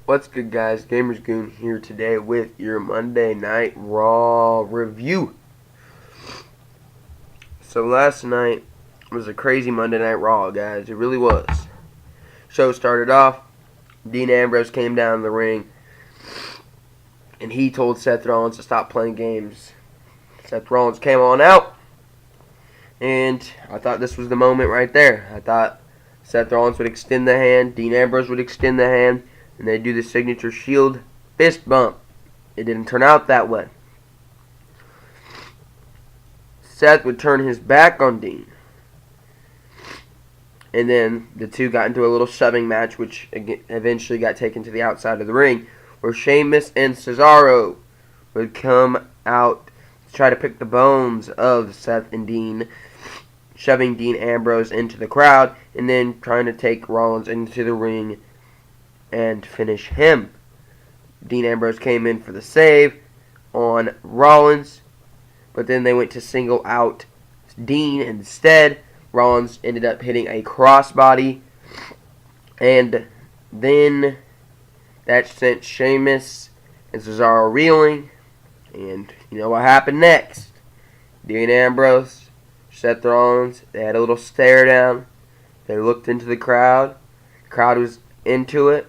What's good, guys? Gamers Goon here today with your Monday Night Raw review. So last night was a crazy Monday Night Raw, guys. It really was. Show started off. Dean Ambrose came down the ring, and he told Seth Rollins to stop playing games. Seth Rollins came on out, and I thought this was the moment right there. I thought Seth Rollins would extend the hand, Dean Ambrose would extend the hand, and they do the signature Shield fist bump. It didn't turn out that way. Seth would turn his back on Dean. And then the two got into a little shoving match, which eventually got taken to the outside of the ring, where Sheamus and Cesaro would come out to try to pick the bones of Seth and Dean, shoving Dean Ambrose into the crowd, and then trying to take Rollins into the ring and finish him. Dean Ambrose came in for the save on Rollins, but then they went to single out Dean instead. Rollins ended up hitting a crossbody, and then that sent Sheamus and Cesaro reeling. And you know what happened next? Dean Ambrose, Seth Rollins, they had a little stare down. They looked into the crowd. The crowd was into it.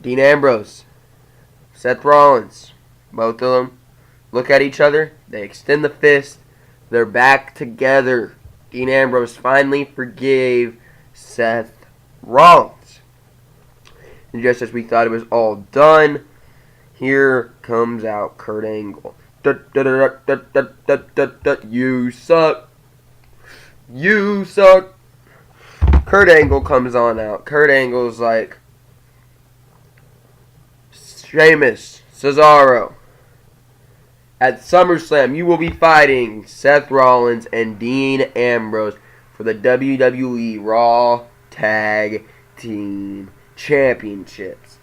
Dean Ambrose, Seth Rollins, both of them look at each other. They extend the fist. They're back together. Dean Ambrose finally forgave Seth Rollins. And just as we thought it was all done, here comes out Kurt Angle. You suck. You suck. Kurt Angle comes on out. Kurt Angle's like, Sheamus, Cesaro, at SummerSlam, you will be fighting Seth Rollins and Dean Ambrose for the WWE Raw Tag Team Championships,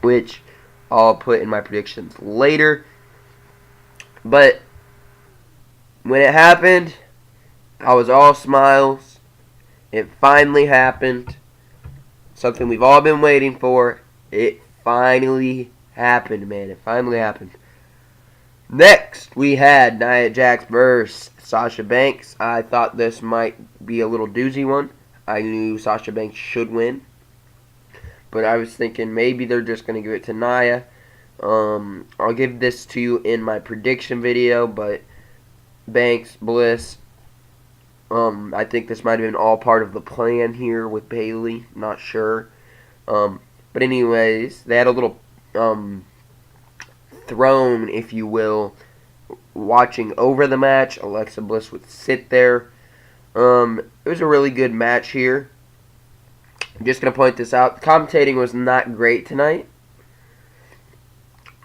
which I'll put in my predictions later. But when it happened, I was all smiles. It finally happened. Something we've all been waiting for. It finally happened, man. It finally happened. Next, we had Nia Jax versus Sasha Banks. I thought this might be a little doozy one. I knew Sasha Banks should win, but I was thinking maybe they're just going to give it to Nia. I'll give this to you in my prediction video, but Banks, Bliss, I think this might have been all part of the plan here with Bayley. Not sure. But anyways, they had a little throne, if you will, watching over the match. Alexa Bliss would sit there. It was a really good match here. I'm just going to point this out. The commentating was not great tonight.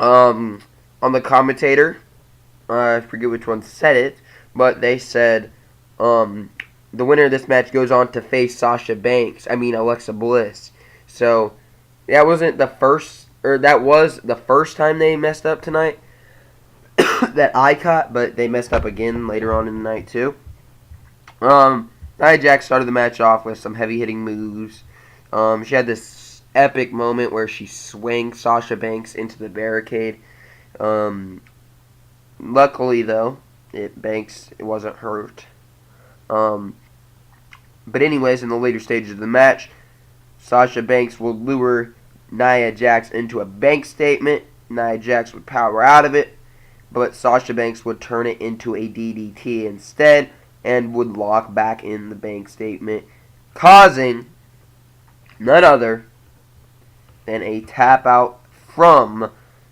On the commentator, I forget which one said it, but they said the winner of this match goes on to face Alexa Bliss. So that wasn't the first, or that was the first time they messed up tonight that I caught, but they messed up again later on in the night too. Nia Jax started the match off with some heavy hitting moves. She had this epic moment where she swings Sasha Banks into the barricade. Luckily though, Banks wasn't hurt. But anyways, in the later stages of the match, Sasha Banks will lure Nia Jax into a bank statement. Nia Jax would power out of it, but Sasha Banks would turn it into a DDT instead and would lock back in the bank statement, causing none other than a tap out from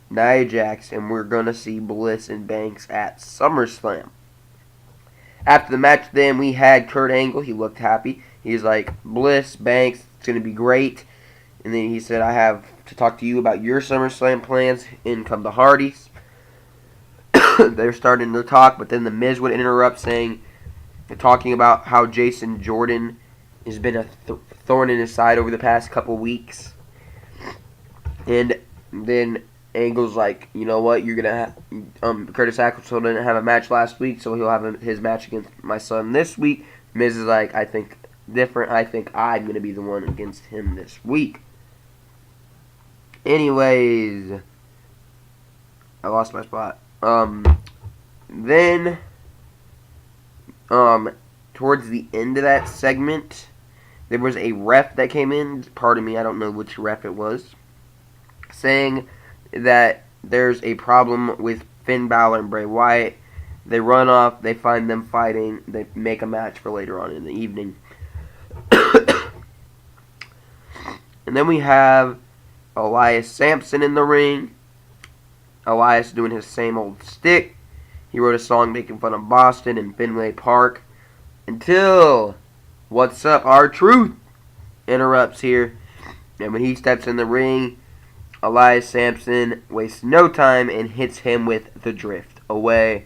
Nia Jax, and we're going to see Bliss and Banks at SummerSlam. After the match, then, we had Kurt Angle. He looked happy. He's like, Bliss, Banks, it's going to be great. And then he said, I have to talk to you about your SummerSlam plans. In come the Hardys. They're starting to talk, but then the Miz would interrupt, talking about how Jason Jordan has been a thorn in his side over the past couple weeks. And then Angle's like, you know what, you're going to have, Curtis Axel didn't have a match last week, so he'll have his match against my son this week. Miz is like, I think different. I think I'm going to be the one against him this week. Anyways, I lost my spot. Then, towards the end of that segment, there was a ref that came in. Pardon me, I don't know which ref it was. Saying that there's a problem with Finn Balor and Bray Wyatt. They run off, they find them fighting, they make a match for later on in the evening. And then we have Elias Sampson in the ring. Elias doing his same old stick. He wrote a song making fun of Boston and Fenway Park. Until What's Up, R-Truth interrupts here. And when he steps in the ring, Elias Sampson wastes no time and hits him with the drift away.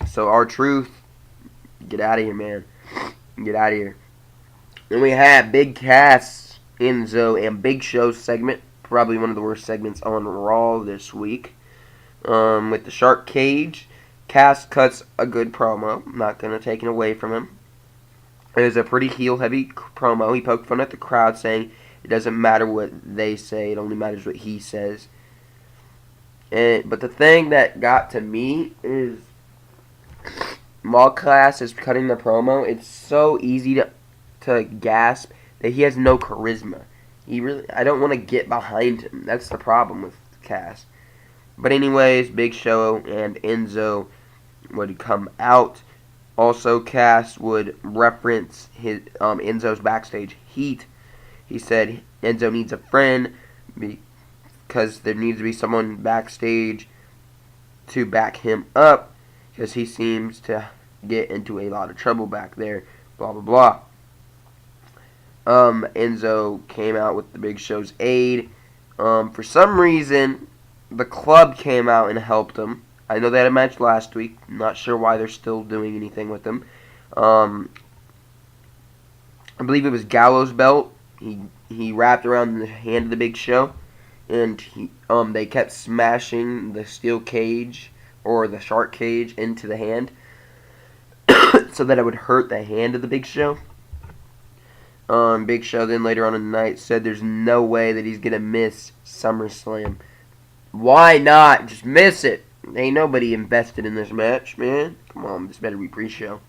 So R-Truth, get out of here, man. Get out of here. Then we have Big Cass, Enzo, and Big Show segment. Probably one of the worst segments on Raw this week. With the Shark Cage, Cass cuts a good promo. I'm not going to take it away from him. It was a pretty heel-heavy promo. He poked fun at the crowd, saying it doesn't matter what they say, it only matters what he says. But the thing that got to me is while Cass is cutting the promo, it's so easy to gasp that he has no charisma. I don't want to get behind him. That's the problem with Cass. But anyways, Big Show and Enzo would come out. Also, Cass would reference his Enzo's backstage heat. He said Enzo needs a friend because there needs to be someone backstage to back him up because he seems to get into a lot of trouble back there. Blah, blah, blah. Enzo came out with the Big Show's aid. For some reason, the club came out and helped him. I know they had a match last week. I'm not sure why they're still doing anything with him. I believe it was Gallows belt. He wrapped around the hand of the Big Show, and they kept smashing the steel cage or the shark cage into the hand so that it would hurt the hand of the Big Show. Big Show then later on in the night said there's no way that he's gonna miss SummerSlam. Why not? Just miss it. Ain't nobody invested in this match, man. Come on, this better be pre-show.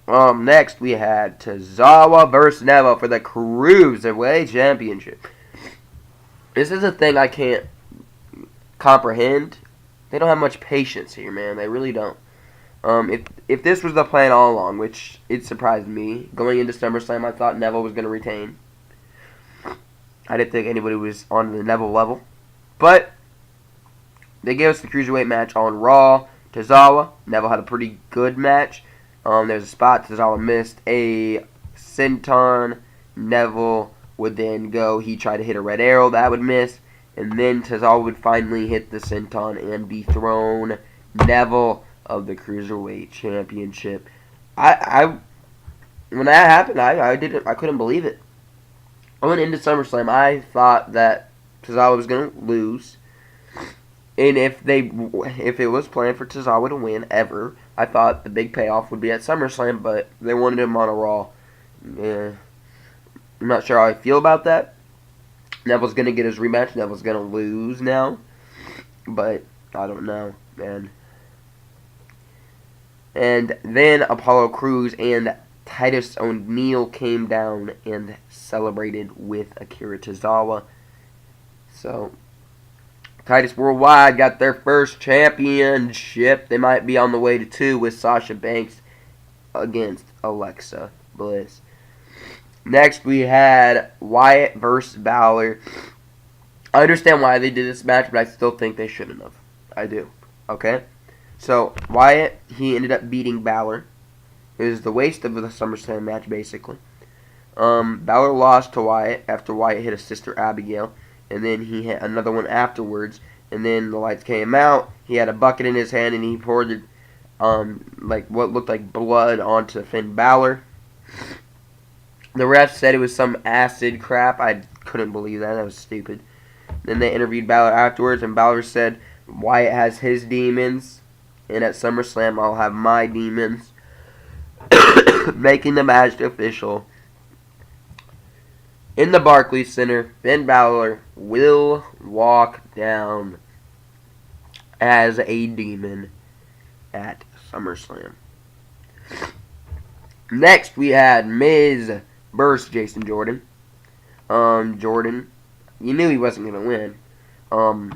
Next we had Tozawa versus Neville for the Cruiserweight Championship. This is a thing I can't comprehend. They don't have much patience here, man. They really don't. If this was the plan all along, which it surprised me, going into SummerSlam, I thought Neville was going to retain. I didn't think anybody was on the Neville level. But they gave us the Cruiserweight match on Raw. Tozawa, Neville had a pretty good match. There's a spot Tozawa missed a senton. Neville would then go. He tried to hit a red arrow. That would miss. And then Tozawa would finally hit the senton and dethrone Neville of the Cruiserweight Championship. When that happened, I couldn't believe it. I went into SummerSlam. I thought that Tozawa was going to lose. And if it was planned for Tozawa to win ever, I thought the big payoff would be at SummerSlam, but they wanted him on a Raw. Yeah. I'm not sure how I feel about that. Neville's going to get his rematch. Neville's going to lose now. But I don't know, man. And then Apollo Crews and Titus O'Neil came down and celebrated with Akira Tozawa. So Titus Worldwide got their first championship. They might be on the way to 2 with Sasha Banks against Alexa Bliss. Next, we had Wyatt versus Balor. I understand why they did this match, but I still think they shouldn't have. I do. Okay? So, Wyatt, he ended up beating Balor. It was the waste of the SummerSlam match, basically. Balor lost to Wyatt after Wyatt hit his sister Abigail. And then he hit another one afterwards. And then the lights came out. He had a bucket in his hand and he poured like what looked like blood onto Finn Balor. The ref said it was some acid crap. I couldn't believe that. That was stupid. Then they interviewed Balor afterwards, and Balor said Wyatt has his demons, and at SummerSlam I'll have my demons, making the match official. in the Barclays Center, Finn Balor will walk down as a demon at SummerSlam. Next, we had Miz versus Jason Jordan. Jordan, you knew he wasn't going to win.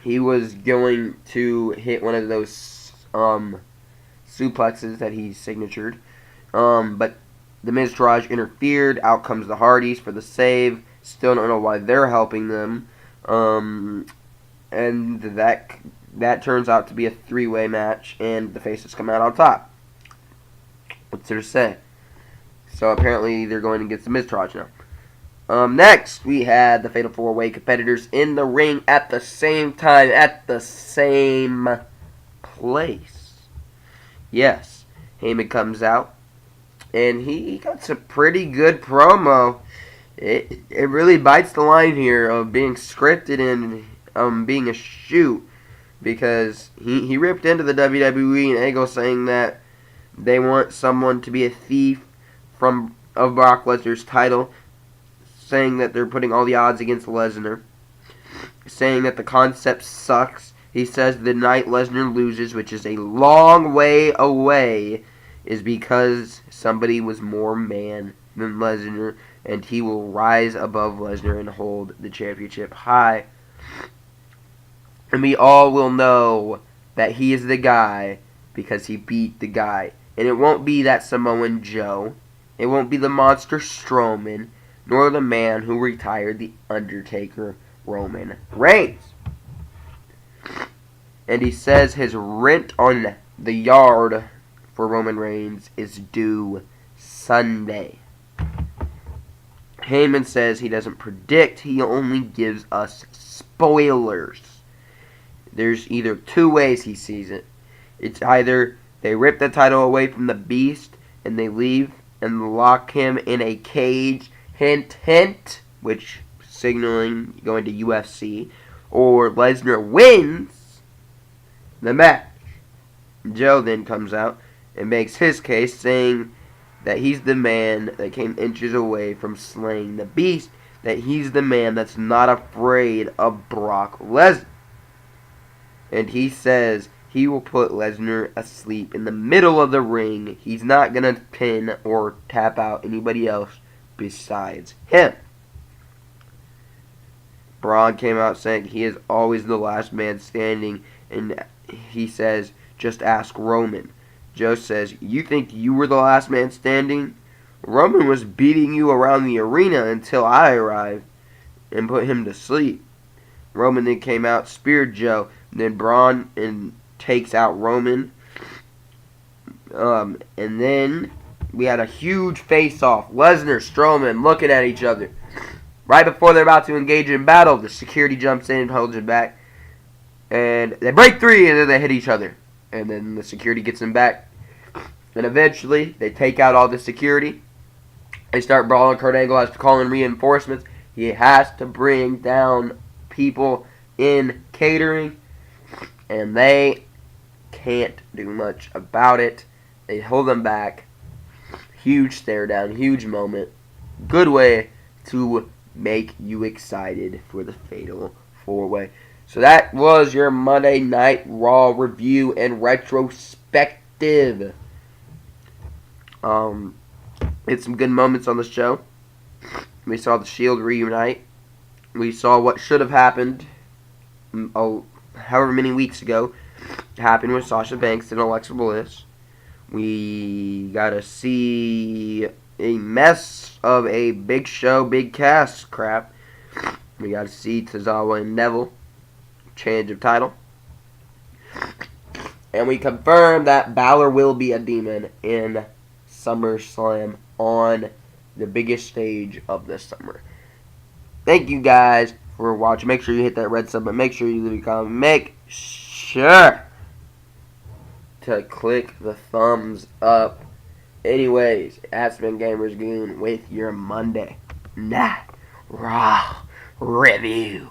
He was going to hit one of those suplexes that he signatured. But the Miztourage interfered. Out comes the Hardys for the save. Still don't know why they're helping them. And that turns out to be a three-way match, and the faces come out on top. What's there to say? So apparently they're going against the Miztourage now. Next, we had the Fatal 4-Way competitors in the ring at the same time, at the same place. Yes, Heyman comes out, and he got some pretty good promo. It really bites the line here of being scripted and being a shoot, because he ripped into the WWE and Angle saying that they want someone to be a thief of Brock Lesnar's title, saying that they're putting all the odds against Lesnar, saying that the concept sucks. He says the night Lesnar loses, which is a long way away, is because somebody was more man than Lesnar, and he will rise above Lesnar and hold the championship high. And we all will know that he is the guy because he beat the guy. And it won't be that Samoan Joe. It won't be the monster Strowman, nor the man who retired the Undertaker, Roman Reigns. And he says his rent on the yard for Roman Reigns is due Sunday. Heyman says he doesn't predict, he only gives us spoilers. There's either two ways he sees it. It's either they rip the title away from the Beast and they leave and lock him in a cage, hint, hint, which signaling going to UFC, or Lesnar wins the match. Joe then comes out and makes his case, saying that he's the man that came inches away from slaying the Beast, that he's the man that's not afraid of Brock Lesnar. And he says he will put Lesnar asleep in the middle of the ring. He's not going to pin or tap out anybody else besides him. Braun came out saying he is always the last man standing, and he says, just ask Roman. Joe says, you think you were the last man standing? Roman was beating you around the arena until I arrived and put him to sleep. Roman then came out, speared Joe, then Braun and takes out Roman. And then we had a huge face-off. Lesnar, Strowman looking at each other. Right before they're about to engage in battle, the security jumps in and holds it back. And they break three, and then they hit each other. And then the security gets them back. And eventually, they take out all the security. They start brawling. Kurt Angle has to call in reinforcements. He has to bring down people in catering. And they can't do much about it. They hold them back. Huge stare down. Huge moment. Good way to make you excited for the Fatal 4-Way. So that was your Monday Night Raw review and retrospective. It's some good moments on the show. We saw the Shield reunite. We saw what should have happened however many weeks ago happened with Sasha Banks and Alexa Bliss. We got to see a mess of a big show, big cast crap. We got to see Tozawa and Neville change of title. And we confirmed that Balor will be a demon in SummerSlam on the biggest stage of the summer. Thank you guys for watching. Make sure you hit that red sub, but make sure you leave a comment. Make sure to click the thumbs up. Anyways, it has been Gamers Goon with your Monday Night Raw review.